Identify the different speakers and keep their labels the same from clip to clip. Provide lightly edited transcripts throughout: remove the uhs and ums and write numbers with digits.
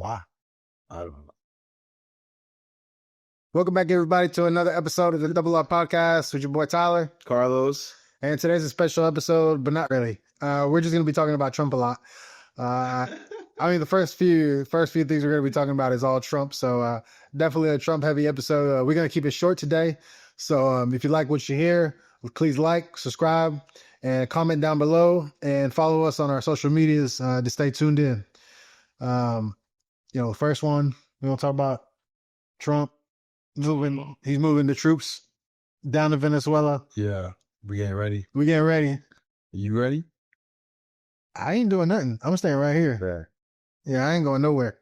Speaker 1: Why? I don't know. Welcome back, everybody, to another episode of the Double Up Podcast with your boy Tyler.
Speaker 2: Carlos.
Speaker 1: And today's a special episode, but not really. We're just going to be talking about Trump a lot. I mean, the first few things we're going to be talking about is all Trump. So definitely a Trump-heavy episode. We're going to keep it short today. So if you like what you hear, please like, subscribe, and comment down below, and follow us on our social medias to stay tuned in. The first one, we're going to talk about Trump. He's moving the troops down to Venezuela.
Speaker 2: Yeah, we getting ready.
Speaker 1: We getting ready.
Speaker 2: You ready?
Speaker 1: I ain't doing nothing. I'm staying right here.
Speaker 2: Fair.
Speaker 1: Yeah, I ain't going nowhere.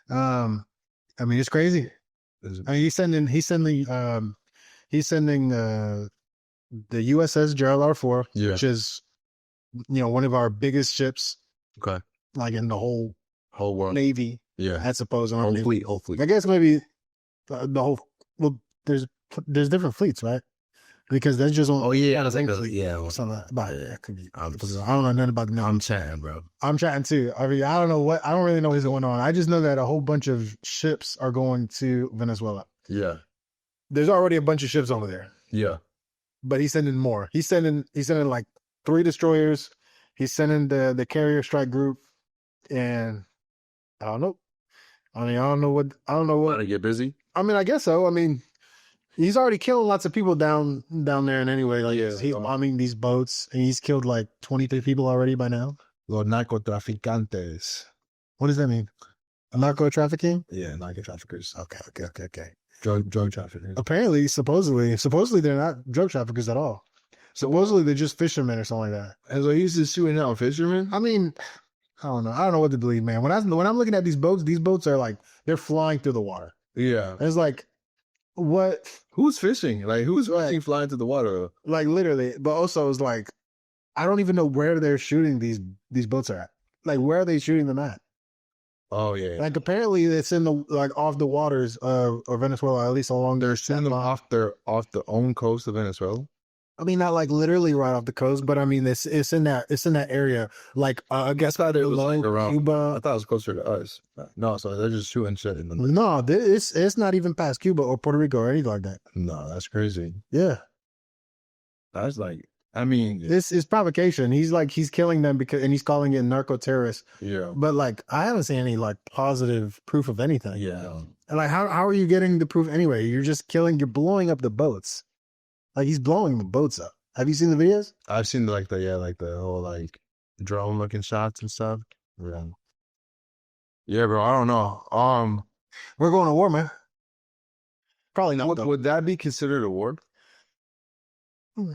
Speaker 1: I mean, it's crazy. I mean, he's sending the USS Gerald R. which is, one of our biggest ships.
Speaker 2: Okay.
Speaker 1: Like in the whole
Speaker 2: world.
Speaker 1: Navy.
Speaker 2: Yeah.
Speaker 1: I suppose.
Speaker 2: Whole fleet.
Speaker 1: I guess maybe the whole. Well, there's different fleets, right? Because that's just on.
Speaker 2: Oh yeah,
Speaker 1: I think something about it. I don't know nothing about the.
Speaker 2: I'm chatting, bro.
Speaker 1: I'm chatting too. I mean, I don't really know what's going on. I just know that a whole bunch of ships are going to Venezuela.
Speaker 2: Yeah.
Speaker 1: There's already a bunch of ships over there.
Speaker 2: Yeah.
Speaker 1: But he's sending more. He's sending like 3 destroyers. He's sending the carrier strike group, and I don't know. I don't know what.
Speaker 2: Want to get busy?
Speaker 1: I mean, I guess so. I mean, he's already killing lots of people down there, and anyway, like he's bombing these boats, and he's killed like 23 people already by now.
Speaker 2: Los narcotraficantes.
Speaker 1: What does that mean? Narco trafficking?
Speaker 2: Yeah, narco traffickers.
Speaker 1: Okay.
Speaker 2: Drug traffickers.
Speaker 1: Apparently, supposedly they're not drug traffickers at all. Supposedly they're just fishermen or something like that.
Speaker 2: And so he's just shooting out fishermen?
Speaker 1: I mean, I don't know. I don't know what to believe, man. When I'm looking at these boats are like, they're flying through the water.
Speaker 2: Yeah.
Speaker 1: And it's like, what?
Speaker 2: Who's fishing? Like, who's flying through the water?
Speaker 1: Like, literally. But also, it's like, I don't even know where they're shooting these boats are at. Like, where are they shooting them at?
Speaker 2: Oh, yeah.
Speaker 1: Like, apparently, it's in off the waters of Venezuela, at least along
Speaker 2: They're sending them off the own coast of Venezuela?
Speaker 1: I mean, not like literally right off the coast, but I mean, it's in that area. Like, I guess
Speaker 2: they're
Speaker 1: around Cuba.
Speaker 2: I thought it was closer to us. No, so they're just shooting shit in the.
Speaker 1: No, it's not even past Cuba or Puerto Rico or anything like that.
Speaker 2: No, that's crazy.
Speaker 1: Yeah,
Speaker 2: that's like, I mean,
Speaker 1: this is provocation. He's killing them and he's calling it narco terrorists.
Speaker 2: Yeah,
Speaker 1: but like, I haven't seen any like positive proof of anything.
Speaker 2: Yeah,
Speaker 1: and like, how are you getting the proof anyway? You're blowing up the boats. Like, he's blowing the boats up. Have you seen the videos?
Speaker 2: I've seen the whole like drone looking shots and stuff. Yeah, bro. I don't know.
Speaker 1: We're going to war, man. Probably not.
Speaker 2: Would that be considered a war?
Speaker 1: I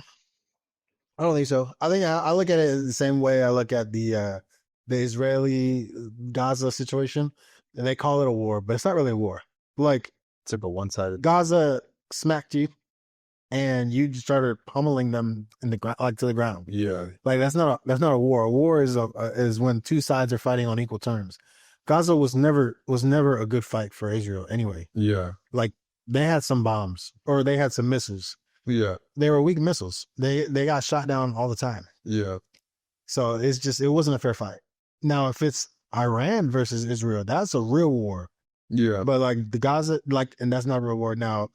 Speaker 1: don't think so. I think I look at it the same way I look at the Israeli Gaza situation, and they call it a war, but it's not really a war. Like,
Speaker 2: it's like a one-sided.
Speaker 1: Gaza smacked you, and you just started pummeling them in the ground, like to the ground.
Speaker 2: Yeah,
Speaker 1: like that's not a war. A war is when two sides are fighting on equal terms. Gaza was never a good fight for Israel anyway.
Speaker 2: Yeah,
Speaker 1: like they had some bombs or they had some missiles.
Speaker 2: Yeah,
Speaker 1: they were weak missiles. They got shot down all the time.
Speaker 2: Yeah,
Speaker 1: so it wasn't a fair fight. Now, if it's Iran versus Israel, that's a real war.
Speaker 2: Yeah,
Speaker 1: but like the Gaza, and that's not a real war. Now,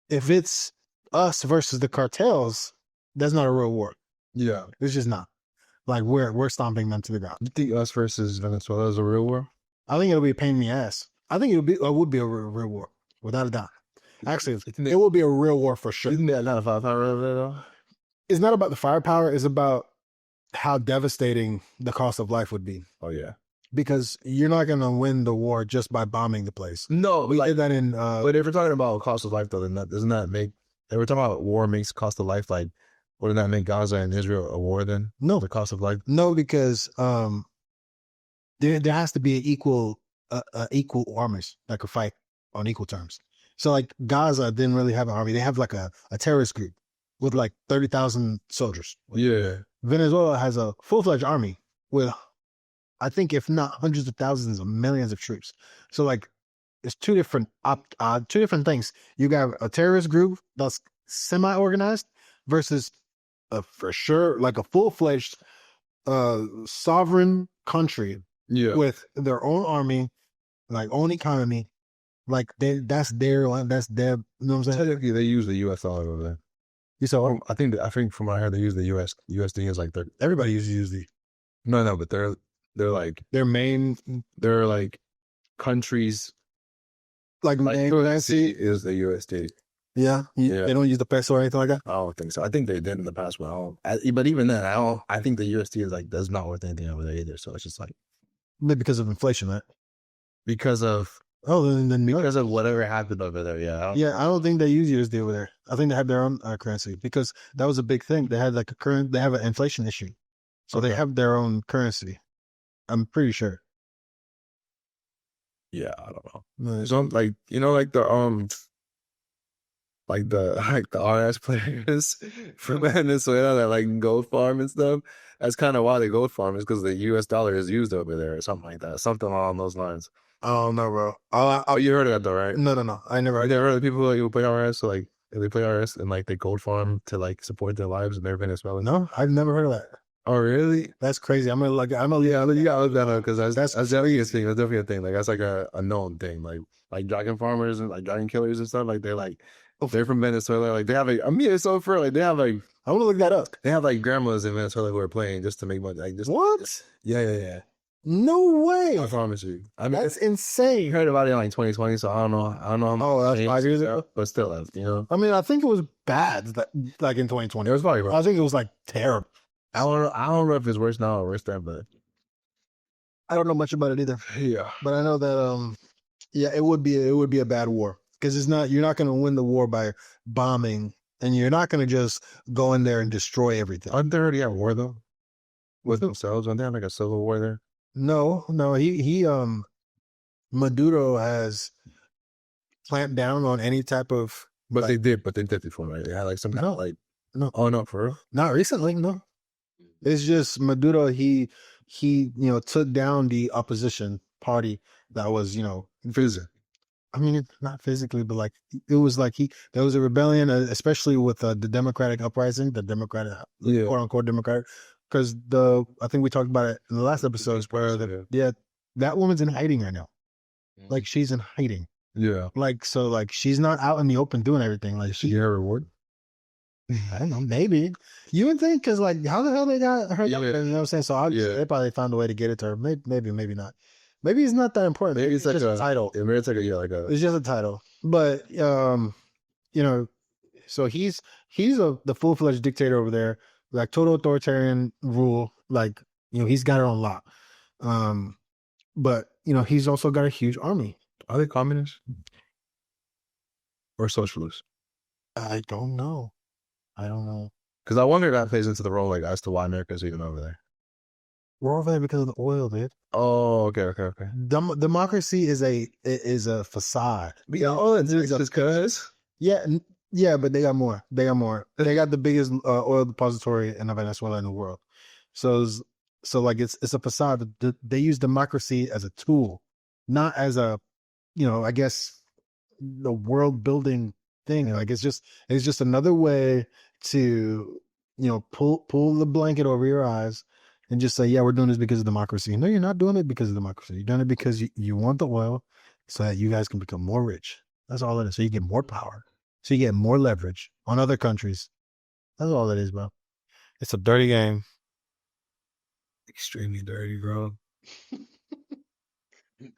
Speaker 1: if it's us versus the cartels, that's not a real war.
Speaker 2: Yeah,
Speaker 1: it's just not. Like we're stomping them to the ground.
Speaker 2: You think us versus Venezuela is a real war?
Speaker 1: I think it'll be a pain in the ass. I think it would be a real war, without a doubt. Actually, it will be a real war for sure.
Speaker 2: Isn't that not a firepower over there though?
Speaker 1: It's not about the firepower. It's about how devastating the cost of life would be.
Speaker 2: Oh yeah,
Speaker 1: because you're not going to win the war just by bombing the place.
Speaker 2: No,
Speaker 1: we did that in.
Speaker 2: But if we're talking about cost of life, though, then doesn't that make? If we're talking about war makes cost of life, like, wouldn't that make Gaza and Israel a war then?
Speaker 1: No,
Speaker 2: the cost of life.
Speaker 1: No, because there has to be an equal armies that could fight on equal terms. So like Gaza didn't really have an army. They have like a terrorist group with like 30,000 soldiers.
Speaker 2: Yeah.
Speaker 1: Venezuela has a full-fledged army with, I think, if not hundreds of thousands of millions of troops. So like, it's two different things. You got a terrorist group that's semi-organized versus for sure like a full-fledged sovereign country
Speaker 2: Yeah.
Speaker 1: with their own army, like own economy. Like that's their, you know what I'm saying?
Speaker 2: Technically, they use the U.S. dollar over there.
Speaker 1: You saw what?
Speaker 2: I think from what I heard, they use the USD is like their.
Speaker 1: Everybody uses USD.
Speaker 2: No, but they're like
Speaker 1: Their main,
Speaker 2: they're like countries
Speaker 1: like main currency.
Speaker 2: is the USD.
Speaker 1: Yeah,
Speaker 2: Yeah.
Speaker 1: they don't use the peso or anything like that.
Speaker 2: I don't think so. I think they did in the past, but but even then, I don't. I think the USD is like that's not worth anything over there either. So it's just like
Speaker 1: Maybe because of inflation, right?
Speaker 2: because of
Speaker 1: Then
Speaker 2: because of whatever happened over there. Yeah.
Speaker 1: I don't think they use USD over there. I think they have their own currency because that was a big thing. They had like they have an inflation issue, so they have their own currency. I'm pretty sure.
Speaker 2: Yeah, I don't know.
Speaker 1: No,
Speaker 2: Some like like the RS players from Venezuela that like gold farm and stuff. That's kind of why they gold farm is because the U.S. dollar is used over there or something like that. Something along those lines.
Speaker 1: Oh no, bro.
Speaker 2: Oh, you heard of that though, right?
Speaker 1: No. I never.
Speaker 2: You never heard of people like, who play RS? So like they play RS and like they gold farm to like support their lives and their Venezuelan.
Speaker 1: No, I've never heard of that.
Speaker 2: Oh really?
Speaker 1: That's crazy. I'm gonna
Speaker 2: Yeah, you gotta look that up because that's definitely a thing. That's definitely a thing. Like that's like a known thing. Like dragon farmers and like dragon killers and stuff. Like they're from Venezuela. Like they have like it's so for like they have like
Speaker 1: I want to look that up.
Speaker 2: they have like grandmas in Venezuela who are playing just to make money. Like just
Speaker 1: What?
Speaker 2: Yeah.
Speaker 1: No way.
Speaker 2: I promise you. I mean,
Speaker 1: That's
Speaker 2: I
Speaker 1: insane.
Speaker 2: heard about it in like 2020, so I don't know. How
Speaker 1: Oh, that's 5 years ago.
Speaker 2: but still, you know,
Speaker 1: I mean, I think it was bad. Like in 2020,
Speaker 2: it was probably rough.
Speaker 1: I think it was like terrible.
Speaker 2: I don't know if it's worse now or worse then, but
Speaker 1: I don't know much about it either.
Speaker 2: yeah,
Speaker 1: But I know that it would be a bad war because you're not going to win the war by bombing, and you're not going to just go in there and destroy everything.
Speaker 2: aren't they already at war though with themselves? Aren't they have like a civil war there?
Speaker 1: No, he Maduro has clamped down on any type of.
Speaker 2: But they did before, right? They had like some kind of like
Speaker 1: No.
Speaker 2: Oh no, for real?
Speaker 1: Not recently, no. It's just Maduro. He took down the opposition party that was
Speaker 2: Physically.
Speaker 1: I mean, not physically, but like it was like there was a rebellion, especially with the Democratic uprising, the Democratic, quote unquote Democratic, because I think we talked about it in the last episodes where that woman's in hiding right now, like she's in hiding, like she's not out in the open doing everything, like
Speaker 2: she get her reward.
Speaker 1: I don't know, maybe you would think because like how the hell they got her, you know what I'm saying? So they probably found a way to get it to her, maybe not. Maybe it's not that important.
Speaker 2: Maybe it's like
Speaker 1: just a title.
Speaker 2: Maybe it's like
Speaker 1: it's just a title. But so he's the full-fledged dictator over there, like total authoritarian rule. Like he's got it on lock. But he's also got a huge army.
Speaker 2: Are they communists or socialists?
Speaker 1: I don't know.
Speaker 2: Because I wonder if that plays into the role, like as to why America's even over there.
Speaker 1: We're over there because of the oil, dude.
Speaker 2: Oh, okay.
Speaker 1: Democracy is a facade.
Speaker 2: It's because
Speaker 1: yeah, but they got more. They got the biggest oil depository in Venezuela in the world. So like it's a facade. They use democracy as a tool, not as a I guess the world building thing. Like it's just another way to pull the blanket over your eyes and just say, yeah, we're doing this because of democracy. No, you're not doing it because of democracy. You're doing it because you want the oil so that you guys can become more rich. That's all it is. So you get more power. So you get more leverage on other countries. That's all it is, bro. It's a dirty game.
Speaker 2: Extremely dirty, bro.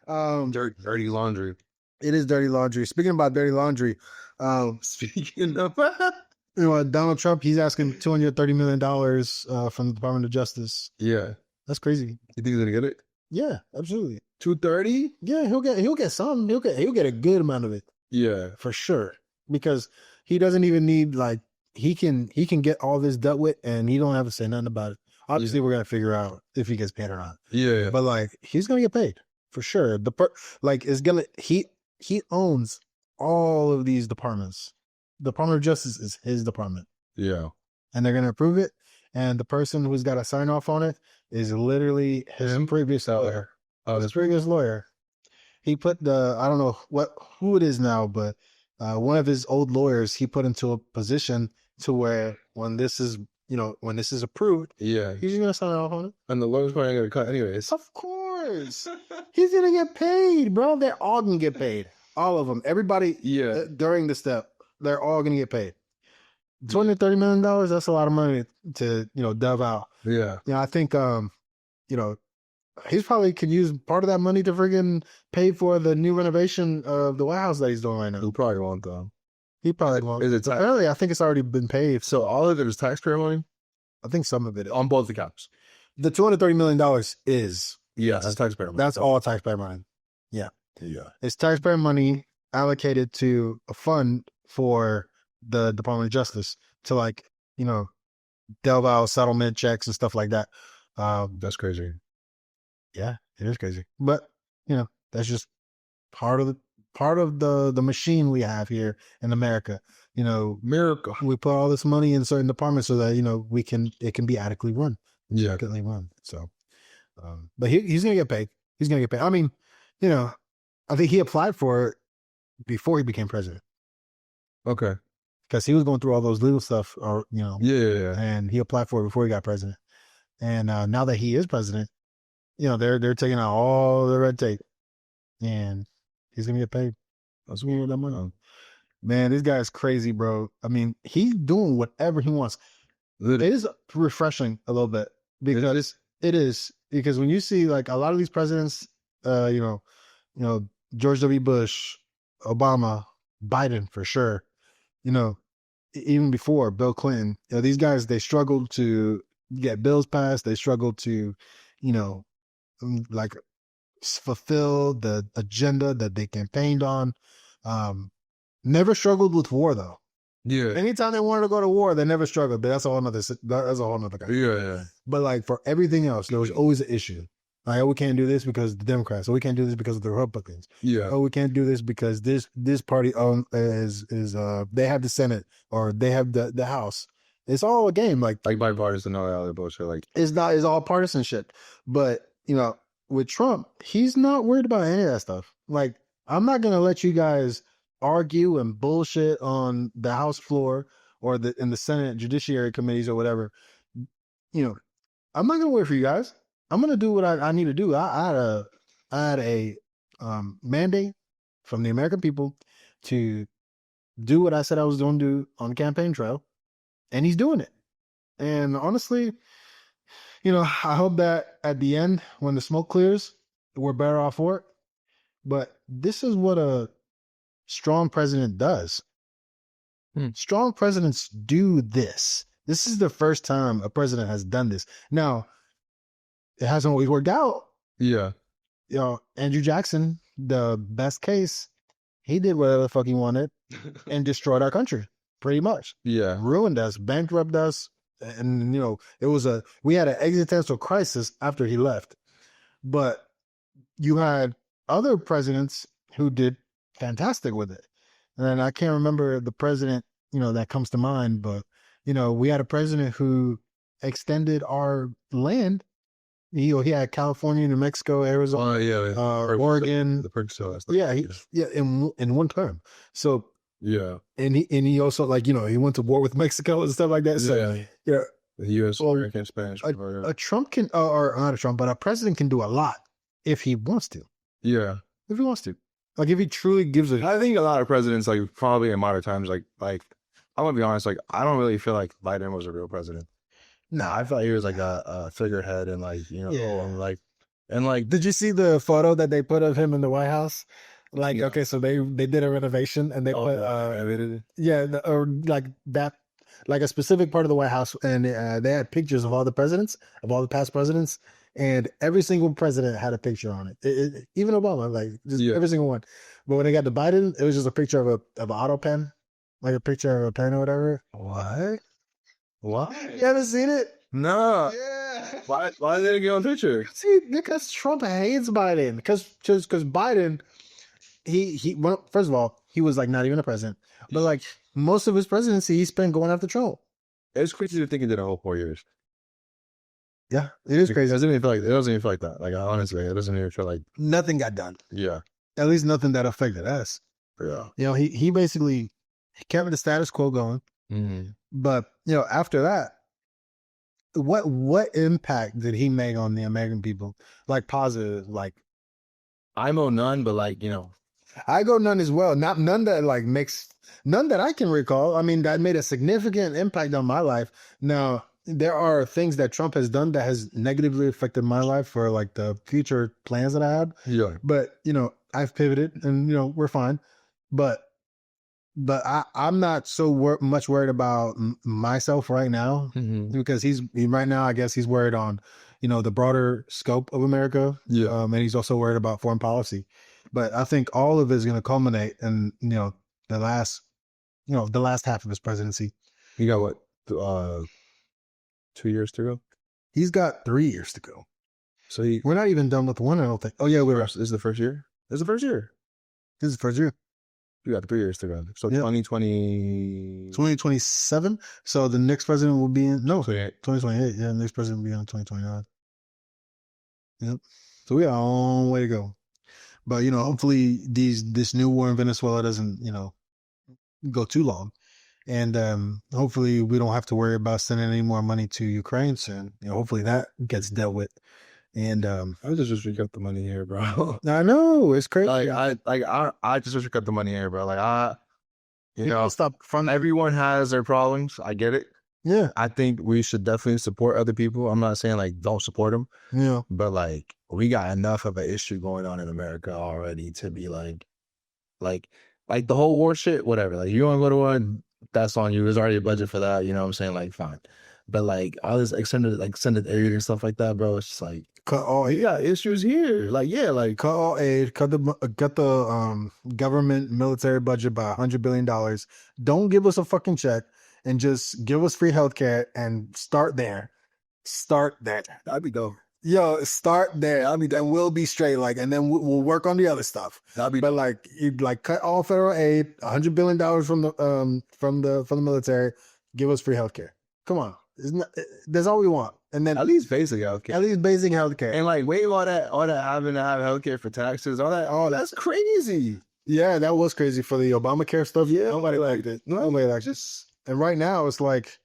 Speaker 1: Dirty
Speaker 2: laundry.
Speaker 1: It is dirty laundry. Speaking about dirty laundry,
Speaker 2: speaking of
Speaker 1: Donald Trump, he's asking $230 million from the Department of Justice.
Speaker 2: Yeah.
Speaker 1: That's crazy.
Speaker 2: You think he's gonna get it?
Speaker 1: Yeah, absolutely.
Speaker 2: 230?
Speaker 1: Yeah, he'll get some. He'll get a good amount of it.
Speaker 2: Yeah.
Speaker 1: For sure. Because he doesn't even need he can get all this dealt with and he don't have to say nothing about it. Obviously we're gonna figure out if he gets paid or not.
Speaker 2: Yeah.
Speaker 1: But he's gonna get paid. For sure. He owns all of these departments. The Department of Justice is his department.
Speaker 2: Yeah.
Speaker 1: And they're going to approve it. And the person who's got to sign off on it is literally his previous lawyer. His previous lawyer. He put I don't know who it is now, but one of his old lawyers, he put into a position to where when this is approved,
Speaker 2: yeah,
Speaker 1: he's going to sign off on it.
Speaker 2: And the lawyer's probably going to cut anyways.
Speaker 1: Of course. He's gonna get paid, bro. They're all gonna get paid. All of them. Everybody.
Speaker 2: Yeah.
Speaker 1: During the step, they're all gonna get paid. $230 million. That's a lot of money to dove out.
Speaker 2: Yeah.
Speaker 1: I think he's probably could use part of that money to friggin' pay for the new renovation of the White House that he's doing right now.
Speaker 2: He probably won't though.
Speaker 1: He probably won't.
Speaker 2: Is it
Speaker 1: apparently? I think it's already been paid.
Speaker 2: So all of it is taxpayer money
Speaker 1: I think some of it
Speaker 2: on both accounts.
Speaker 1: The $230 million is
Speaker 2: that's taxpayer money.
Speaker 1: That's all taxpayer money. Yeah.
Speaker 2: Yeah.
Speaker 1: It's taxpayer money allocated to a fund for the Department of Justice to delve out settlement checks and stuff like that.
Speaker 2: That's crazy.
Speaker 1: Yeah, it is crazy. But that's just part of the machine we have here in America.
Speaker 2: Miracle.
Speaker 1: We put all this money in certain departments so that it can be adequately run.
Speaker 2: Yeah.
Speaker 1: Adequately run. So but he's gonna get paid. He's gonna get paid. I mean, I think he applied for it before he became president.
Speaker 2: Okay.
Speaker 1: Because he was going through all those legal stuff,
Speaker 2: Yeah.
Speaker 1: And he applied for it before he got president. And now that he is president, they're taking out all the red tape, and he's gonna get paid. That's what we want that money on. Man, this guy is crazy, bro. I mean, he's doing whatever he wants. It is refreshing a little bit because it is because when you see like a lot of these presidents, George W. Bush, Obama, Biden for sure, even before Bill Clinton, these guys, they struggled to get bills passed. They struggled to, fulfill the agenda that they campaigned on. Never struggled with war though.
Speaker 2: Yeah.
Speaker 1: Anytime they wanted to go to war, they never struggled. But that's a whole nother guy.
Speaker 2: Yeah.
Speaker 1: But like for everything else, there was always an issue. Like, oh, we can't do this because of the Democrats. Oh, we can't do this because of the Republicans.
Speaker 2: Yeah.
Speaker 1: Oh, we can't do this because this party is they have the Senate or they have the House. It's all a game. Like
Speaker 2: bipartisan and all that other bullshit. Like
Speaker 1: it's all partisan shit. But with Trump, he's not worried about any of that stuff. Like, I'm not gonna let you guys argue and bullshit on the House floor or in the Senate Judiciary committees or whatever. I'm not gonna wait for you guys. I'm gonna do what I need to do. I had a mandate from the American people to do what I said I was going to do on the campaign trail, and he's doing it. And honestly, I hope that at the end, when the smoke clears, we're better off for it. But this is what a strong president does. Strong presidents do this. This is the first time a president has done this. Now, it hasn't always worked out.
Speaker 2: Yeah.
Speaker 1: Andrew Jackson, the best case, he did whatever the fuck he wanted and destroyed our country, pretty much.
Speaker 2: Yeah.
Speaker 1: Ruined us, bankrupted us. And, we had an existential crisis after he left. But you had other presidents who did fantastic with it. And I can't remember the president, that comes to mind, but, we had a president who extended our land. He had California, New Mexico, Arizona, Oregon.
Speaker 2: The perks.
Speaker 1: In one term. So
Speaker 2: yeah,
Speaker 1: and he also he went to war with Mexico and stuff like that. So
Speaker 2: the U.S. American Spanish.
Speaker 1: A Trump can, or not a Trump, but a president can do a lot if he wants to.
Speaker 2: Yeah,
Speaker 1: if he wants to, if he truly gives a.
Speaker 2: I think a lot of presidents, probably in modern times, I'm gonna be honest, I don't really feel like Biden was a real president. No, I felt he was like a figurehead and
Speaker 1: did you see the photo that they put of him in the White House? Okay, so they did a renovation and they put a specific part of the White House, and they had pictures of all the presidents, of all the past presidents, and every single president had a picture on it. Even Obama, every single one. But when they got to Biden, it was just a picture of an auto pen, like a picture of a pen or whatever. What? You haven't seen it?
Speaker 2: No.
Speaker 1: Yeah.
Speaker 2: Why did it get on picture?
Speaker 1: See, because Trump hates Biden. Because Biden, well, first of all, he was not even a president. But most of his presidency, he spent going after Trump.
Speaker 2: It's crazy to think he did a whole 4 years.
Speaker 1: Yeah, it is crazy.
Speaker 2: It doesn't even feel like that. Honestly, it doesn't even feel like
Speaker 1: nothing got done.
Speaker 2: Yeah.
Speaker 1: At least nothing that affected us.
Speaker 2: Yeah.
Speaker 1: He basically kept the status quo going.
Speaker 2: Mm-hmm.
Speaker 1: But after that, what impact did he make on the American people? Like positive, like
Speaker 2: I know none, but like
Speaker 1: I go none as well. Not none that like makes none that I can recall. I mean, that made a significant impact on my life. Now, there are things that Trump has done that has negatively affected my life for like the future plans that I had.
Speaker 2: yeah,
Speaker 1: But I've pivoted, and we're fine. But I'm not so much worried about myself right now because right now I guess he's worried on the broader scope of America.
Speaker 2: Yeah.
Speaker 1: And he's also worried about foreign policy. But I think all of it is going to culminate in the last the last half of his presidency.
Speaker 2: You got what 2 years to go.
Speaker 1: He's got 3 years to go.
Speaker 2: So
Speaker 1: we're not even done with one. I don't think. Oh yeah,
Speaker 2: this is the first year. This is the first year.
Speaker 1: This is the first year.
Speaker 2: You got 3 years to go. So
Speaker 1: 2027. So the next president will be in 2028. Yeah, the next president will be in 2029. Yep. So we got a long way to go. But hopefully this new war in Venezuela doesn't go too long, and hopefully we don't have to worry about sending any more money to Ukraine soon. Hopefully that gets dealt with. And
Speaker 2: I just wish we got the money here, bro.
Speaker 1: I know it's crazy.
Speaker 2: I just wish we got the money here, bro. Like
Speaker 1: stop from
Speaker 2: everyone has their problems. I get it.
Speaker 1: Yeah,
Speaker 2: I think we should definitely support other people. I'm not saying like don't support them.
Speaker 1: Yeah,
Speaker 2: but like we got enough of an issue going on in America already to be like the whole war shit. Whatever. Like you want to go to war, that's on you. There's already a budget for that. You know what I'm saying? Like fine. But like all this extended aid and stuff like that, bro. It's just like
Speaker 1: cut all.
Speaker 2: You got issues here. Like like
Speaker 1: cut all aid. Cut the government military budget by $100 billion. Don't give us a fucking check and just give us free healthcare and start there. Start there.
Speaker 2: That'd be dope.
Speaker 1: Yo, start there. I mean, then we'll be straight. Like, and then we'll work on the other stuff. But like, you cut all federal aid, $100 billion from the military. Give us free healthcare. Come on. That's all we want. And then
Speaker 2: at least basic healthcare.
Speaker 1: At least basic healthcare.
Speaker 2: And like waive all that having to have healthcare for taxes, all that. Oh, that's crazy.
Speaker 1: Yeah, that was crazy for the Obamacare stuff. Yeah, nobody liked it. Nobody liked it. And right now it's like,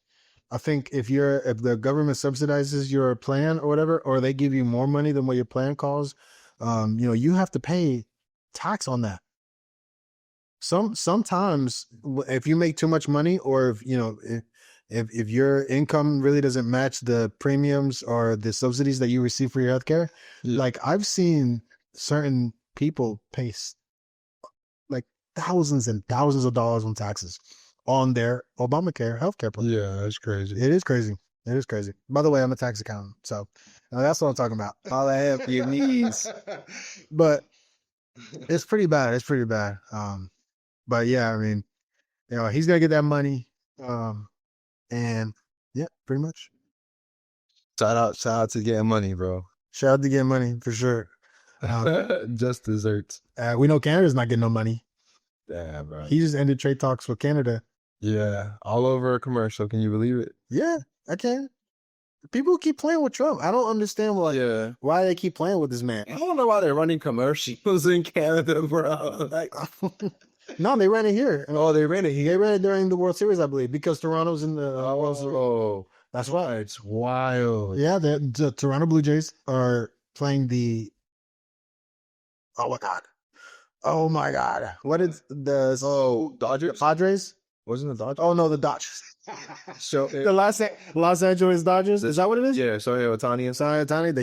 Speaker 1: I think if the government subsidizes your plan or whatever, or they give you more money than what your plan calls, you have to pay tax on that. Sometimes if you make too much money, or if your income really doesn't match the premiums or the subsidies that you receive for your healthcare, like I've seen certain people pay like thousands and thousands of dollars on taxes on their Obamacare healthcare plan.
Speaker 2: Yeah, that's crazy.
Speaker 1: It is crazy. It is crazy. By the way, I'm a tax accountant, so that's what I'm talking about. All I have for your needs. But it's pretty bad. It's pretty bad. But yeah, I mean, he's gonna get that money. And yeah, pretty much.
Speaker 2: Shout out to getting money, bro.
Speaker 1: Shout out to getting money for sure.
Speaker 2: Just desserts.
Speaker 1: We know Canada's not getting no money.
Speaker 2: Yeah, bro.
Speaker 1: He just ended trade talks with Canada.
Speaker 2: Yeah, all over a commercial. Can you believe it?
Speaker 1: Yeah, I can. People keep playing with Trump. I don't understand why they keep playing with this man.
Speaker 2: I don't know why they're running commercials in Canada, bro. Like,
Speaker 1: no, they ran it here.
Speaker 2: Oh, they ran it here.
Speaker 1: They ran it during the World Series, I believe, because Toronto's in the World Series.
Speaker 2: Oh,
Speaker 1: that's why.
Speaker 2: It's wild.
Speaker 1: Yeah, the Toronto Blue Jays are playing the. Oh my God! What is the
Speaker 2: Dodgers?
Speaker 1: The Padres?
Speaker 2: Wasn't the Dodgers?
Speaker 1: Oh no, the Dodgers.
Speaker 2: So
Speaker 1: the Los Angeles Dodgers. Is that what it is?
Speaker 2: Yeah. So
Speaker 1: Ohtani.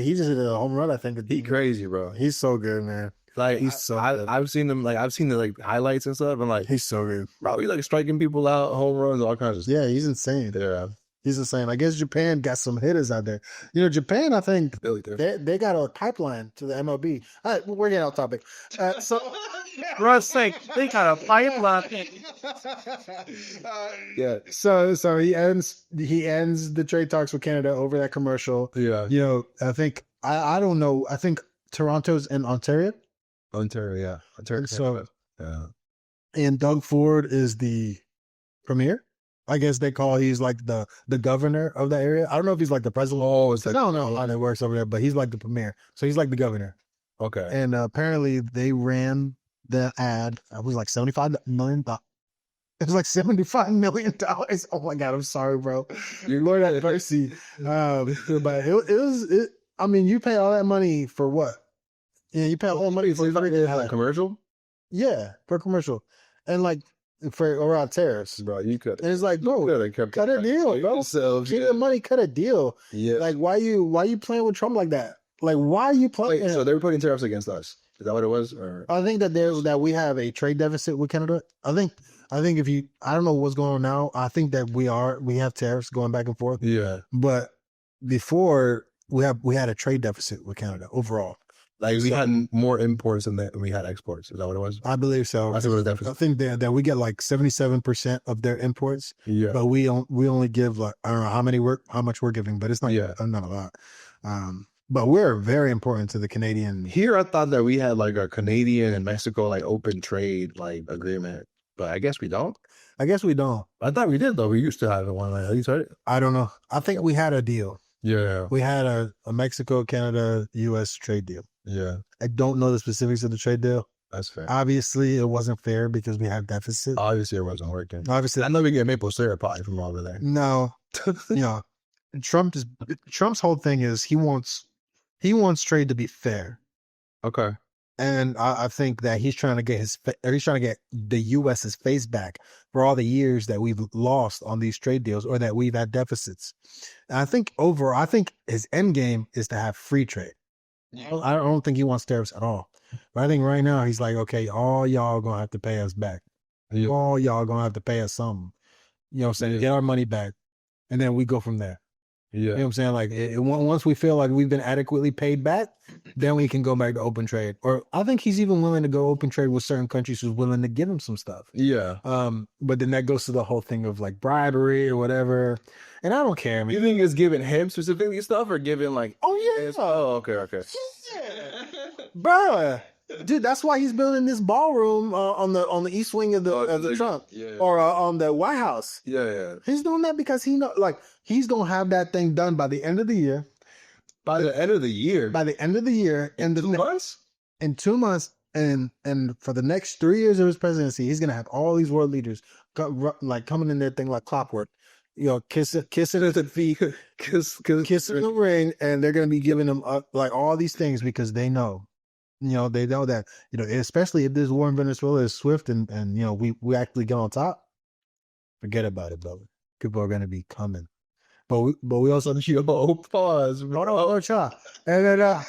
Speaker 1: He just hit a home run. I think
Speaker 2: he crazy, bro.
Speaker 1: He's so good, man.
Speaker 2: Like I've seen them. Like I've seen the highlights and stuff. And like
Speaker 1: he's so good,
Speaker 2: bro. He's striking people out, home runs, all kinds of stuff.
Speaker 1: Yeah, he's insane.
Speaker 2: Yeah.
Speaker 1: He's insane. I guess Japan got some hitters out there. Japan, I think they got a pipeline to the MLB. All right, we're getting off topic. So,
Speaker 2: Russ, they got a pipeline.
Speaker 1: Yeah. So he ends the trade talks with Canada over that commercial.
Speaker 2: Yeah.
Speaker 1: I think I don't know. I think Toronto's in Ontario.
Speaker 2: Yeah. Ontario.
Speaker 1: So
Speaker 2: yeah.
Speaker 1: And Doug Ford is the premier. I guess he's like the governor of the area. I don't know if he's like the president.
Speaker 2: Oh,
Speaker 1: I don't know how that works over there, but he's like the premier. So he's like the governor.
Speaker 2: Okay.
Speaker 1: And apparently they ran the ad. It was like $75 million. It was like $75 million. Oh my God, I'm sorry, bro. Lord have mercy. But I mean, you pay all that money for what? Yeah, you pay all that money for
Speaker 2: a commercial,
Speaker 1: yeah, for a commercial. And like for around tariffs.
Speaker 2: bro. You could.
Speaker 1: And it's like, bro,
Speaker 2: Could have kept
Speaker 1: cut a deal, bro. Keep the money, cut a deal.
Speaker 2: Yeah.
Speaker 1: Like, why you playing with Trump like that? Like, why are you playing?
Speaker 2: Wait, so they were putting tariffs against us. Is that what it was? Or
Speaker 1: I think that we have a trade deficit with Canada. I think if you, I don't know what's going on now. I think that we have tariffs going back and forth.
Speaker 2: yeah,
Speaker 1: But before we had a trade deficit with Canada overall.
Speaker 2: like we had more imports than we had exports. Is that what it was?
Speaker 1: I believe so.
Speaker 2: That's what it
Speaker 1: I think that we get like 77% of their imports,
Speaker 2: Yeah.
Speaker 1: but we only give like, I don't know how much we're giving, but it's not not a lot. But we're very important to the Canadian.
Speaker 2: Here, I thought that we had like a Canadian and Mexico like open trade like agreement, but I guess we don't.
Speaker 1: I guess we don't.
Speaker 2: I thought we did though. We used to have one like at least, right?
Speaker 1: I don't know. I think we had a deal.
Speaker 2: Yeah,
Speaker 1: We had a Mexico, Canada, U.S. trade deal.
Speaker 2: yeah,
Speaker 1: I don't know the specifics of the trade deal.
Speaker 2: that's fair.
Speaker 1: Obviously, it wasn't fair because we had deficit.
Speaker 2: Obviously, it wasn't working.
Speaker 1: Obviously,
Speaker 2: I know we get maple syrup pie from over there.
Speaker 1: no, you know, Trump's whole thing is he wants trade to be fair,
Speaker 2: Okay.
Speaker 1: and I think that he's trying to get the U.S.'s face back for all the years that we've lost on these trade deals or that we've had deficits. And I think his end game is to have free trade. I don't think he wants tariffs at all. But I think right now he's like, okay, all y'all gonna have to pay us back.
Speaker 2: Yeah.
Speaker 1: All y'all gonna have to pay us something. You know what I'm saying? Get our money back, and then we go from there. You know what I'm saying? Like once we feel like we've been adequately paid back, then we can go back to open trade. Or I think he's even willing to go open trade with certain countries who's willing to give him some stuff.
Speaker 2: Yeah.
Speaker 1: But then that goes to the whole thing of like bribery or whatever. And I don't care. I mean,
Speaker 2: You think it's giving him specifically stuff or giving like?
Speaker 1: oh yeah.
Speaker 2: Oh, okay.
Speaker 1: Bro, dude, that's why he's building this ballroom on the east wing of the Trump, or on the White House.
Speaker 2: Yeah.
Speaker 1: He's doing that because he's gonna have that thing done by the end of the year.
Speaker 2: By the end of the year.
Speaker 1: By the end of the year,
Speaker 2: in 2 months.
Speaker 1: In 2 months, and for the next 3 years of his presidency, he's gonna have all these world leaders coming in their thing like clockwork. You know, kissing at the feet, kissing the ring, and they're gonna be giving them like all these things because they know. They know that, especially if this war in Venezuela is swift and we actually get on top, forget about it, brother. People are going to be coming. But we also need to pause. No, cha. And then,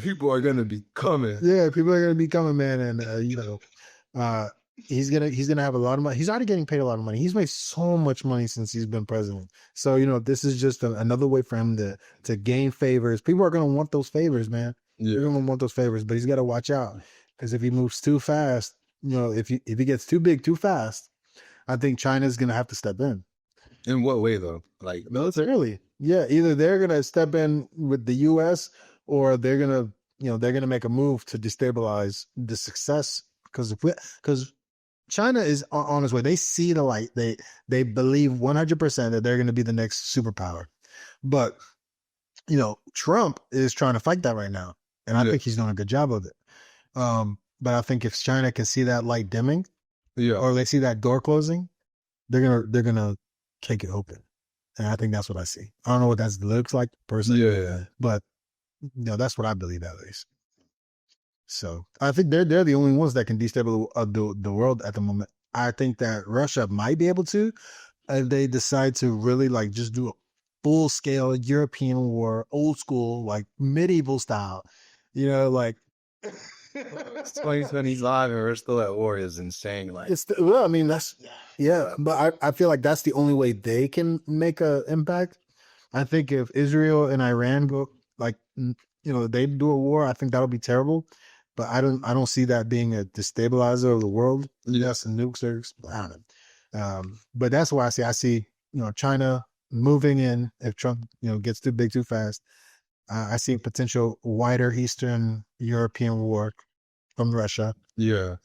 Speaker 2: people are going to be coming.
Speaker 1: Yeah, people are going to be coming, man. And, he's gonna have a lot of money. He's already getting paid a lot of money. He's made so much money since he's been president. So this is just another way for him to gain favors. People are gonna want those favors, man.
Speaker 2: Yeah.
Speaker 1: They're gonna want those favors, but he's got to watch out because if he moves too fast, if he gets too big too fast, I think China's gonna have to step in.
Speaker 2: In what way though? Like
Speaker 1: militarily? Yeah, either they're gonna step in with the U.S. or they're gonna make a move to destabilize the success because China is on its way. They see the light. They believe 100% that they're going to be the next superpower. But, Trump is trying to fight that right now. And I think he's doing a good job of it. But I think if China can see that light dimming or they see that door closing, they're going to kick it open. And I think that's what I see. I don't know what that looks like personally.
Speaker 2: Yeah.
Speaker 1: But, that's what I believe at least. So I think they're the only ones that can destabilize the world at the moment. I think that Russia might be able to, if they decide to really just do a full scale European war, old school, like medieval style.
Speaker 2: 2025 and we're still at war is insane.
Speaker 1: But I feel like that's the only way they can make an impact. I think if Israel and Iran go they do a war, I think that'll be terrible. But I don't see that being a destabilizer of the world. Yes, and nukes are. I don't know. But that's why I see China moving in if Trump gets too big too fast. I see potential wider Eastern European war from Russia.
Speaker 2: Yeah,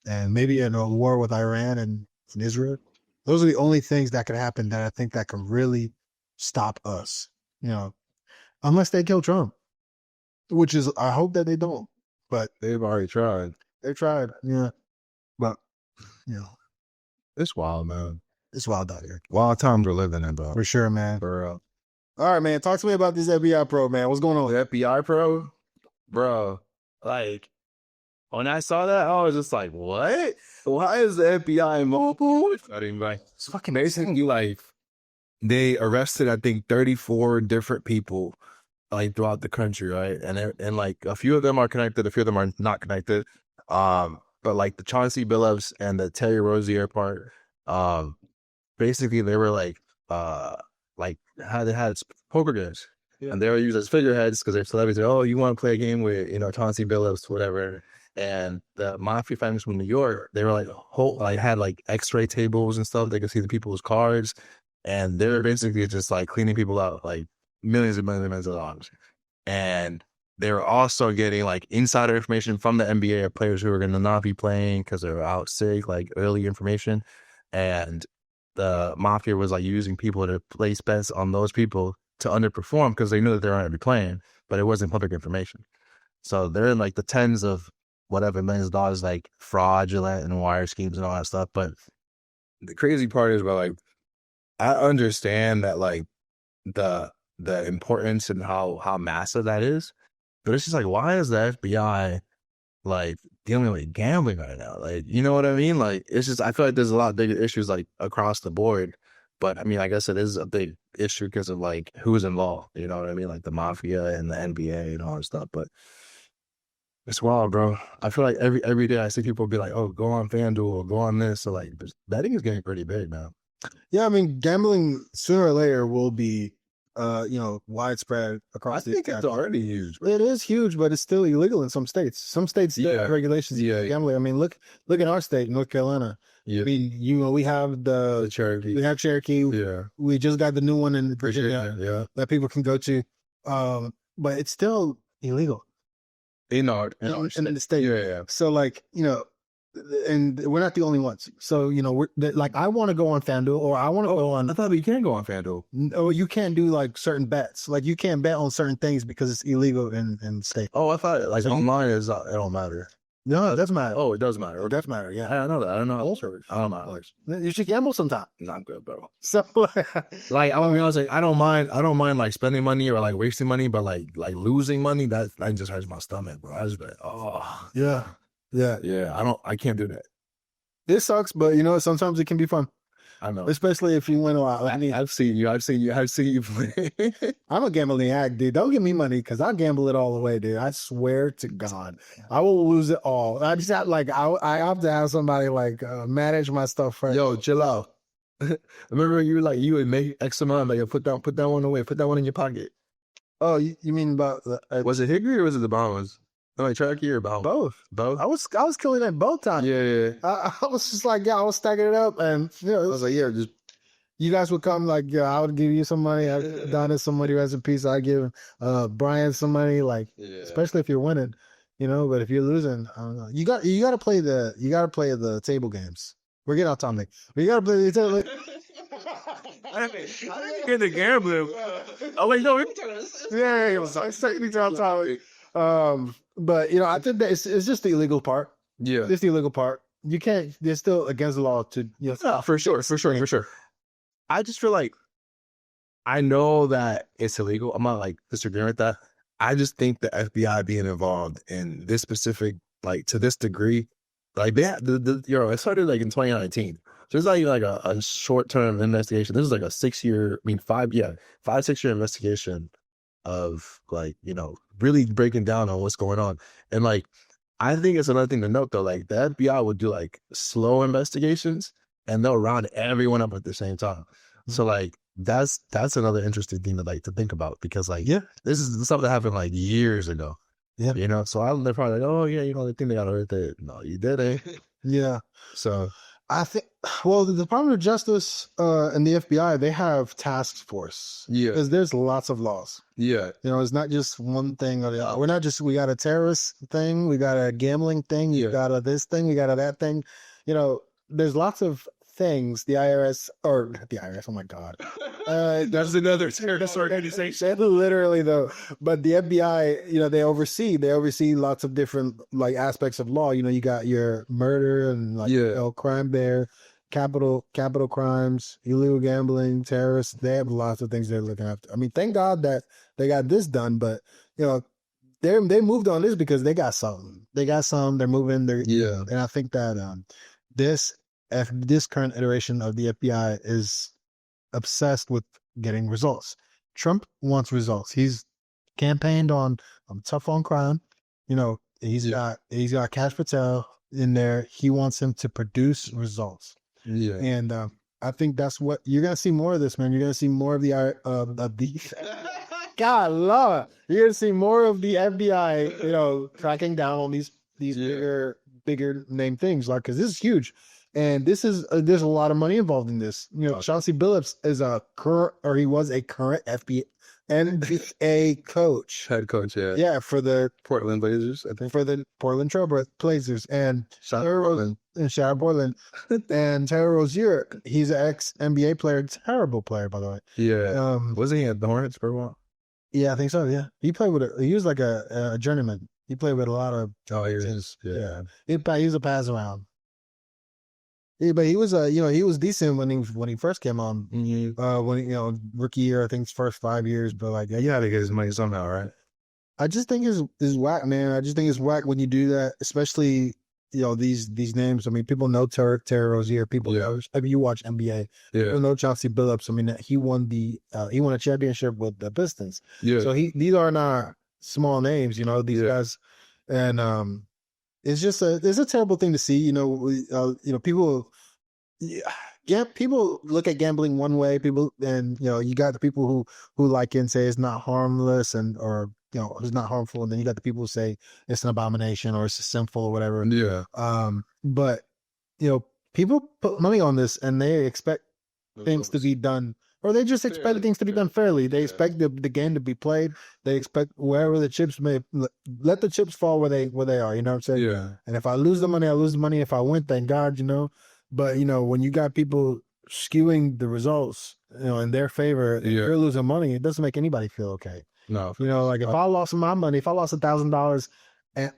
Speaker 1: and maybe a war with Iran and Israel. Those are the only things that could happen that I think that could really stop us. Unless they kill Trump, which is I hope that they don't. But
Speaker 2: they've already tried.
Speaker 1: They tried. Yeah. But,
Speaker 2: It's wild, man.
Speaker 1: it's wild out here.
Speaker 2: Wild times we're living in, bro.
Speaker 1: For sure, man.
Speaker 2: For real.
Speaker 1: All right, man. Talk to me about this FBI Pro, man. What's going on?
Speaker 2: The FBI Pro, bro. Like, when I saw that, I was just like, what? Why is the FBI mobile? I didn't like, it's fucking basically like, they arrested, I think, 34 different people like throughout the country, right? And like a few of them are connected, a few of them are not connected. But like the Chauncey Billups and the Terry Rozier part, basically they were like how they had poker games. Yeah. And they were used as figureheads because they're celebrities. Oh, you want to play a game with, Chauncey Billups, whatever. And the mafia families from New York, they were like had like X-ray tables and stuff. They could see the people's cards, and they were basically just like cleaning people out, like millions and millions and millions of dollars. And they were also getting like insider information from the NBA of players who were going to not be playing because they were out sick, like early information. And the mafia was like using people to place bets on those people to underperform because they knew that they weren't going to be playing, but it wasn't public information. So they're in like the tens of whatever millions of dollars, like fraudulent and wire schemes and all that stuff. But the crazy part is, like, I understand that like the importance and how massive that is, but it's just like, why is the FBI like dealing with gambling right now? Like, you know what I mean? Like, it's just, I feel like there's a lot of bigger issues like across the board. But I mean, I guess it is a big issue because of like who's involved. You know what I mean? Like the mafia and the NBA and all that stuff. But it's wild, bro. I feel like every day I see people be like, "Oh, go on FanDuel or go on this." So like, betting is getting pretty big now.
Speaker 1: Yeah, I mean, gambling sooner or later will be, widespread across.
Speaker 2: I think it's already huge.
Speaker 1: It is huge, but it's still illegal in some states. Some states still have regulations. Yeah, gambling. I mean, look in our state, North Carolina. Yeah. I mean, we have the Cherokee. We have Cherokee. Yeah. We just got the new one in Virginia. Yeah. That people can go to, but it's still illegal in the state. Yeah. So like, and we're not the only ones. So, we're like, I want to go on FanDuel, or I want to go on.
Speaker 2: I thought you can go on FanDuel.
Speaker 1: No, you can't do like certain bets. Like you can't bet on certain things because it's illegal in the state.
Speaker 2: Oh, I thought like online it don't matter.
Speaker 1: No, it doesn't matter.
Speaker 2: Oh, it does matter.
Speaker 1: It does matter. Yeah,
Speaker 2: I don't know that. I don't know. I don't know.
Speaker 1: You should gamble sometime.
Speaker 2: Not good, bro.
Speaker 1: So,
Speaker 2: like, I mean, I was like, I don't mind like spending money or like wasting money, but like losing money, that just hurts my stomach, bro. I was like, oh,
Speaker 1: yeah.
Speaker 2: I can't do that.
Speaker 1: It sucks, but sometimes it can be fun.
Speaker 2: I know,
Speaker 1: especially if you win a lot.
Speaker 2: I mean, I've seen you play.
Speaker 1: I'm a gambling addict, dude. Don't give me money because I'll gamble it all away, dude. I swear to God, I will lose it all. I just have I have to have somebody like manage my stuff first.
Speaker 2: Yo, chill out. Remember you would make X amount, like put that one away, put that one in your pocket.
Speaker 1: Oh, you mean about
Speaker 2: was it Hickory or was it the Bahamas? No, like Cherokee or Bahamas?
Speaker 1: Both. I was killing it both times.
Speaker 2: Yeah.
Speaker 1: I was just like, I was stacking it up, and
Speaker 2: I was like, just
Speaker 1: you guys would come, like, I would give you some money. Donna some money, rest in peace. I give Brian some money, like, especially if you're winning, But if you're losing, I don't know. You got to play the table games. We're getting off topic. But you got to play the table.
Speaker 2: I didn't get the gambling. Oh wait, no.
Speaker 1: Yeah. It's technically off topic. But I think that it's just the illegal part.
Speaker 2: Yeah,
Speaker 1: it's the illegal part. You can't. They're still against the law to.
Speaker 2: For sure. I just feel like I know that it's illegal. I'm not like disagreeing with that. I just think the FBI being involved in this specific, like to this degree, like they had it started like in 2019. So it's not even like a short term investigation. This is like a 6-year, 5-6 year investigation of like, really breaking down on what's going on. And like, I think it's another thing to note though, like the FBI would do like slow investigations and they'll round everyone up at the same time. Mm-hmm. So like, that's another interesting thing to think about because like, this is something that happened like years ago. Yeah. So they're probably like, oh yeah, they think they got hurt there. No, you didn't.
Speaker 1: Yeah.
Speaker 2: So
Speaker 1: I think, the Department of Justice and the FBI, they have task force. Yeah. Because there's lots of laws.
Speaker 2: Yeah.
Speaker 1: It's not just one thing or the other. We're not just, we got a terrorist thing, we got a gambling thing, you got a this thing, we got a that thing. There's lots of things, the IRS or the IRS. Oh my God.
Speaker 2: That's another terrorist organization.
Speaker 1: Literally though, but the FBI, they oversee lots of different like aspects of law. You got your murder and like crime there, capital crimes, illegal gambling, terrorists. They have lots of things they're looking after. I mean, thank God that they got this done, but they moved on this because they got something. They got some. They're moving. And I think that this current iteration of the FBI is obsessed with getting results. Trump wants results. He's campaigned on tough on crime. He's got Cash Patel in there. He wants him to produce results.
Speaker 2: Yeah,
Speaker 1: and I think that's what you're gonna see more of this, man. You're gonna see more of the God love it. You're gonna see more of the FBI, cracking down on these bigger name things, like because this is huge. And there's a lot of money involved in this. Chauncey Billups is he was a current NBA coach.
Speaker 2: Head coach, yeah.
Speaker 1: Yeah, for the
Speaker 2: Portland Blazers, I think.
Speaker 1: For the Portland Trail Blazers. And
Speaker 2: shout out Portland.
Speaker 1: And Terry Rozier, he's an ex-NBA player, terrible player, by the way.
Speaker 2: Yeah. Wasn't he at the Hornets for a while?
Speaker 1: Yeah, I think so, yeah. He was like a journeyman. He played with a lot of
Speaker 2: teams. Yeah.
Speaker 1: He was a pass around. Yeah, but he was he was decent when he first came on. When rookie year, I think his first 5 years, but like
Speaker 2: you had to get his money somehow, right?
Speaker 1: I just think is whack, man. I just think it's whack when you do that, especially these names. I mean, people know Terry Rozier. People know. I mean, you watch NBA. People know Chauncey Billups. I mean, he won a championship with the Pistons. Yeah. So these are not small names. These guys, and it's a terrible thing to see. People. Yeah, people look at gambling one way. People, and you got the people who like it and say it's not harmless or it's not harmful, and then you got the people who say it's an abomination or it's sinful or whatever.
Speaker 2: Yeah.
Speaker 1: But people put money on this and they expect things to be done, or they just expect things to be done fairly. They expect the game to be played. They expect wherever the chips may let the chips fall where they are. You know what I'm saying?
Speaker 2: Yeah.
Speaker 1: And if I lose the money, I lose the money. If I win, thank God. But when you got people skewing the results, in their favor, and you're losing money, it doesn't make anybody feel okay.
Speaker 2: No.
Speaker 1: Like if I lost my money, if I lost $1,000 and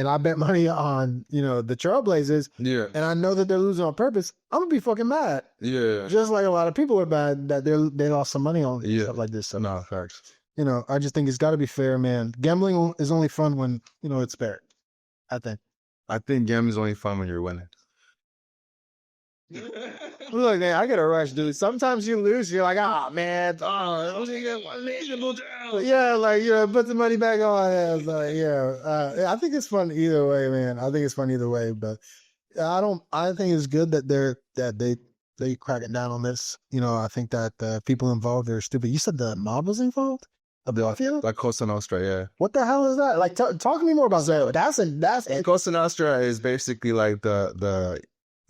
Speaker 1: I bet money on, the Trailblazers, and I know that they're losing on purpose, I'm gonna be fucking mad.
Speaker 2: Yeah.
Speaker 1: Just like a lot of people are mad that they lost some money on stuff like this. So,
Speaker 2: no, facts.
Speaker 1: I just think it's got to be fair, man. Gambling is only fun when it's fair. I think
Speaker 2: gambling is only fun when you're winning.
Speaker 1: Look, man, I get a rush, dude. Sometimes you lose, you're like, man, yeah, like put the money back on. And I think it's fun either way, man. I think it's fun either way, but I think it's good that they cracking down on this. I think that the people involved are stupid. You said the mob was involved?
Speaker 2: Like Cosa Nostra, yeah.
Speaker 1: What the hell is that? Like, talk to me more about that. That's
Speaker 2: Cosa Nostra is basically like the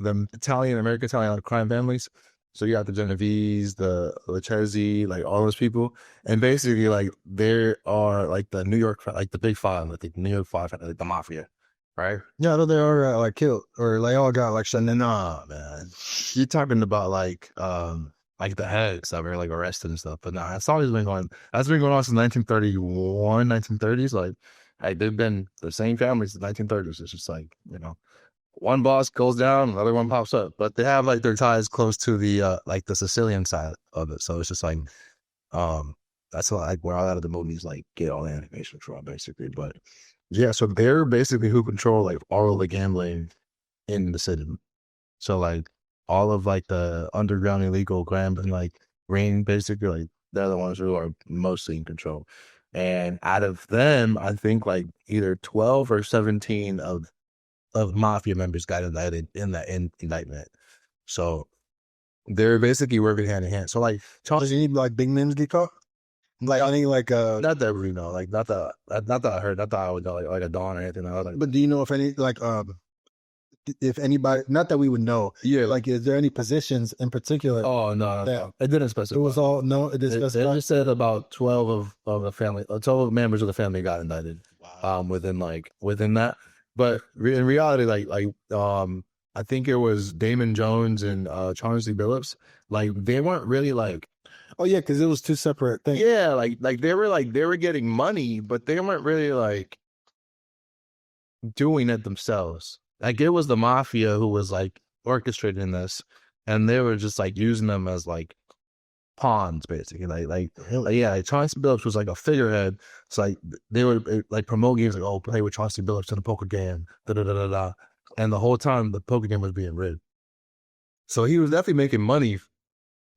Speaker 2: American Italian crime families. So you got the Genovese, the Lucchese, like all those people. And basically like there are like the New York, like the big five, like the New York five, like the mafia, right?
Speaker 1: Yeah, I thought they all got like killed or they all got like shut.
Speaker 2: Nah, man. You're talking about like the heads that were like arrested and stuff. But nah, that's always been going on. That's been going on since 1931, 1930s. Like they've been the same families since the 1930s. It's just like, one boss goes down, another one pops up, but they have like their ties close to the like the Sicilian side of it. So it's just like, that's like where a lot of the movies like get all the animation from, basically. But yeah, so they're basically who control like all of the gambling in the city. So like all of like the underground illegal gambling, like ring, basically, like they're the ones who are mostly in control. And out of them, I think like either 12 or 17 of mafia members got indicted in that indictment. So they're basically working hand in hand. So like,
Speaker 1: does you need like big names get caught? Like I think like
Speaker 2: not that we know, like not that I heard, not that I would know like a Don or anything like that.
Speaker 1: But do you know if any like if anybody, not that we would know, like is there any positions in particular?
Speaker 2: Oh no. It didn't specify.
Speaker 1: It was all no. It didn't specify.
Speaker 2: It just said about 12 of the family, 12 members of the family got indicted.
Speaker 1: Wow.
Speaker 2: Within that. But in reality, like I think it was Damon Jones and Chauncey Billups. Like they weren't really like,
Speaker 1: Oh yeah, because it was two separate things.
Speaker 2: yeah, like they were getting money, but they weren't really like doing it themselves. Like it was the mafia who was like orchestrating this, and they were just like using them as like pawns, basically. Like yeah, like Chauncey Billups was like a figurehead. It's like they would like promote games like, oh, play with Chauncey Billups in a poker game, da da da da da, and the whole time the poker game was being rigged. So he was definitely making money,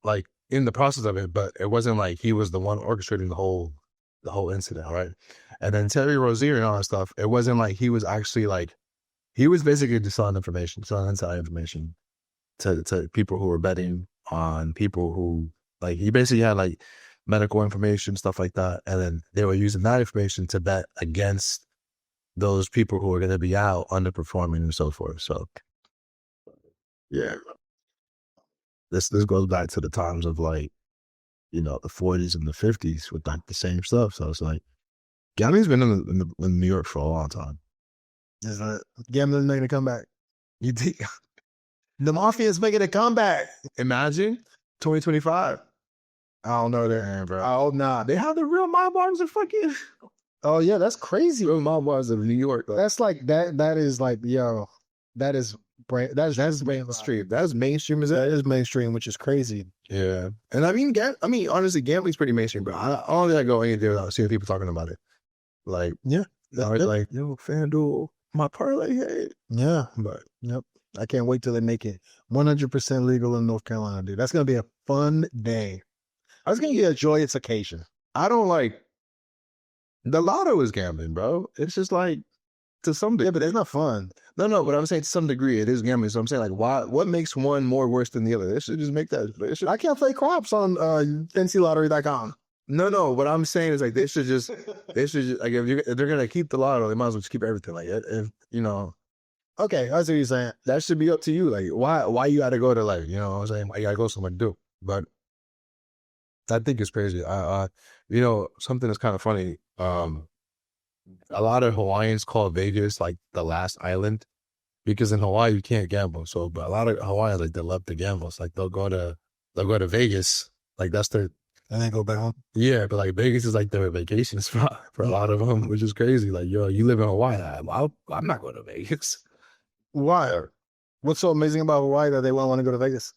Speaker 2: like in the process of it, but it wasn't like he was the one orchestrating the whole incident, right? And then Terry Rozier and all that stuff, it wasn't like he was actually like he was basically just selling information, selling inside information to people who were betting on people who like he basically had like medical information, stuff like that, and then they were using that information to bet against those people who are going to be out underperforming and so forth. So yeah, this goes back to the times of like, you know, the 40s and the 50s with like the same stuff. So it's like gambling's been in New York for a long time.
Speaker 1: Gambling's making a comeback.
Speaker 2: You think?
Speaker 1: The mafia is making a comeback.
Speaker 2: Imagine 2025.
Speaker 1: I don't know that,
Speaker 2: Man, bro.
Speaker 1: Oh nah.
Speaker 2: They have the real mob bars of fucking
Speaker 1: Oh yeah, that's crazy.
Speaker 2: real mob bars of New York. Like,
Speaker 1: That's like that. That is like yo. That is brand. That's
Speaker 2: mainstream. That's mainstream as
Speaker 1: That
Speaker 2: that.
Speaker 1: is mainstream, which is crazy.
Speaker 2: Yeah, and I mean, honestly, gambling's pretty mainstream, bro. I don't think I go any day without seeing people talking about it. Like, like yo, FanDuel, my parlay, hey.
Speaker 1: Yeah.
Speaker 2: But
Speaker 1: Yep. I can't wait till they make it 100% legal in North Carolina, dude. That's gonna be a fun day. That's gonna be a joyous occasion.
Speaker 2: I don't like the lotto is gambling, bro. It's just like to some degree.
Speaker 1: Yeah, but it's not fun.
Speaker 2: No, but I'm saying to some degree it is gambling. So I'm saying like, why? What makes one more worse than the other? They should just make that.
Speaker 1: I can't play craps on nclottery.com.
Speaker 2: No. What I'm saying is like they should just like if they're gonna keep the lotto, they might as well just keep everything. Like if you know,
Speaker 1: Okay, I see what you're saying.
Speaker 2: that should be up to you. Like why you got to go to like you know what I'm saying? Why you got to go somewhere to do? But I think it's crazy. You know, something that's kind of funny. A lot of Hawaiians call Vegas like the last island because in Hawaii you can't gamble. So, but a lot of Hawaiians like they love to gamble. It's like they'll go to Vegas. Like that's their
Speaker 1: And then go back home.
Speaker 2: yeah. But like Vegas is like their vacation spot for a lot of them, which is crazy. Like yo, you live in Hawaii. I'm not going to Vegas,
Speaker 1: Why? What's so amazing about Hawaii that they won't want to go to Vegas?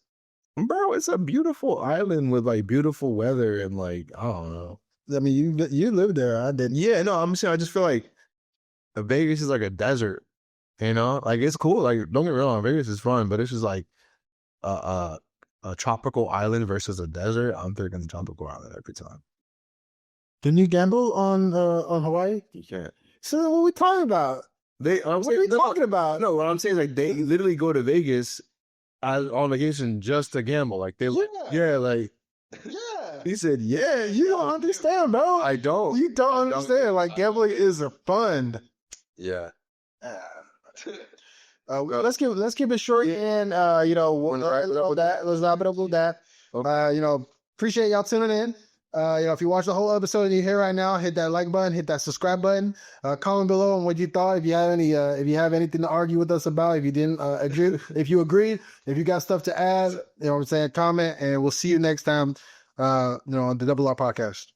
Speaker 2: bro. It's a beautiful island with like beautiful weather and like I don't know.
Speaker 1: I mean, you lived there. I didn't.
Speaker 2: Yeah, no, I'm saying I just feel like Vegas is like a desert. You know, like it's cool. Like don't get me wrong, Vegas is fun, but it's just like a tropical island versus a desert. I'm picking the tropical island every time.
Speaker 1: Can you gamble on Hawaii?
Speaker 2: You can't.
Speaker 1: So what are we talking about?
Speaker 2: What
Speaker 1: are we talking about?
Speaker 2: No, what I'm saying is like they literally go to Vegas on vacation just to gamble. Like they, yeah, like
Speaker 1: Yeah.
Speaker 2: he said,
Speaker 1: Yeah, you don't understand, bro.
Speaker 2: I don't.
Speaker 1: You don't understand. Like gambling is a fun.
Speaker 2: Yeah.
Speaker 1: Let's keep it short and you know let's wrap it up with that. You know, appreciate y'all tuning in. You know, if you watch the whole episode and you're here right now, hit that like button, hit that subscribe button. Comment below on what you thought. If you have anything to argue with us about, if you didn't agree, if you agreed, if you got stuff to add, you know what I'm saying, comment, and we'll see you next time. You know, on the Double R podcast.